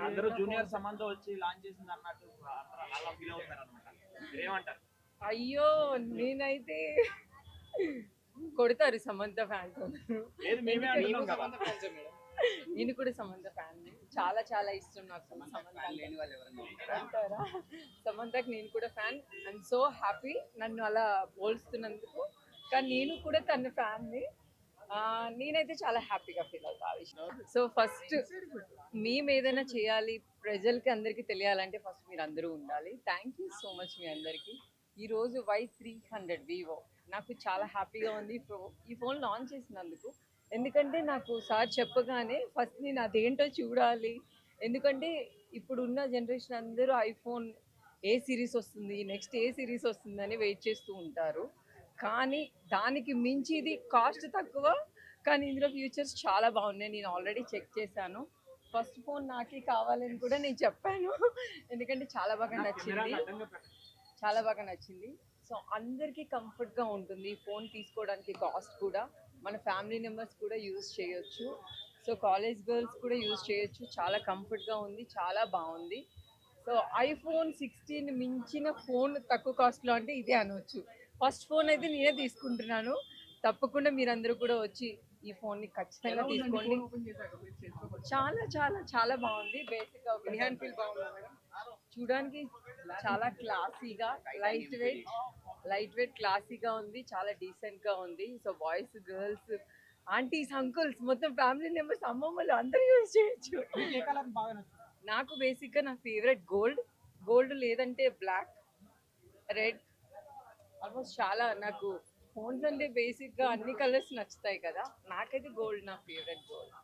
అందరూ జూనియర్ సమంత వచ్చి లాంచ్ చేసింది అన్నట్టు అలా ఫీల్ అవుతున్నారు అనమాట. మీరేమంటారు? అయ్యో నేనైతే కొడతారు సమంత ఫ్యాన్స్ లేదు మేమే అంటున్నాం కదా. నేను కూడా సమంత ఫ్యాన్. చాలా చాలా ఇష్టం నాకు సమంత అంటారా. సమంతకి నేను కూడా ఫ్యాన్. ఐఎమ్ సో హ్యాపీ నన్ను అలా పోల్స్తున్నందుకు. కానీ నేను కూడా తన ఫ్యాన్ని. నేనైతే చాలా హ్యాపీగా ఫీల్ అవుతా ఆ విషయం. సో ఫస్ట్ మేము ఏదైనా చేయాలి ప్రజలకి అందరికీ తెలియాలంటే ఫస్ట్ మీరు అందరూ ఉండాలి. థ్యాంక్ యూ సో మచ్ మీ అందరికీ. ఈరోజు Y300 వివో నాకు చాలా హ్యాపీగా ఉంది ఈ ఫోన్ లాంచ్ చేసినందుకు. ఎందుకంటే నాకు సార్ చెప్పగానే ఫస్ట్ నేను అదేంటో చూడాలి. ఎందుకంటే ఇప్పుడున్న జనరేషన్ అందరూ ఐఫోన్ ఏ సిరీస్ వస్తుంది, నెక్స్ట్ ఏ సిరీస్ వస్తుందని వెయిట్ చేస్తూ ఉంటారు. కానీ దానికి మించి ఇది కాస్ట్ తక్కువ, కానీ ఇందులో ఫీచర్స్ చాలా బాగున్నాయి. నేను ఆల్రెడీ చెక్ చేశాను. ఫస్ట్ ఫోన్ నాకే కావాలని కూడా నేను చెప్పాను. ఎందుకంటే చాలా బాగా నచ్చింది, చాలా బాగా నచ్చింది. సో అందరికీ కంఫర్ట్గా ఉంటుంది. ఫోన్ తీసుకోవడానికి కాస్ట్ కూడా మన ఫ్యామిలీ మెంబర్స్ కూడా యూజ్ చేయొచ్చు. సో కాలేజ్ గర్ల్స్ కూడా యూజ్ చేయొచ్చు. చాలా కంఫర్ట్గా ఉంది, చాలా బాగుంది. సో ఐఫోన్ 16 మించిన ఫోన్ తక్కువ కాస్ట్లో అంటే ఇదే అనవచ్చు. ఫస్ట్ ఫోన్ అయితే నేనే తీసుకుంటున్నాను. తప్పకుండా మీరందరూ కూడా వచ్చి ఈ ఫోన్ని ఖచ్చితంగా తీసుకోండి. చాలా చాలా చాలా బాగుంది. బేసిక్గా హ్యాండ్ ఫీల్ బాగుంది. చూడడానికి చాలా క్లాసీగా లైట్ వెయిట్ క్లాసీగా ఉంది. చాలా డీసెంట్గా ఉంది. So boys girls aunties uncles మొత్తం ఫ్యామిలీ మెంబర్స్ అమ్మమ్మలు అందరూ యూజ్ చేయొచ్చు. నాకు బేసిక్గా నా ఫేవరెట్ గోల్డ్ లేదంటే బ్లాక్, రెడ్, ఆల్మోస్ట్ చాలా నాకు ఫోన్స్ అంటే బేసిక్గా అన్ని కలర్స్ నచ్చుతాయి కదా. నాకైతే గోల్డ్ నా ఫేవరెట్ గోల్డ్.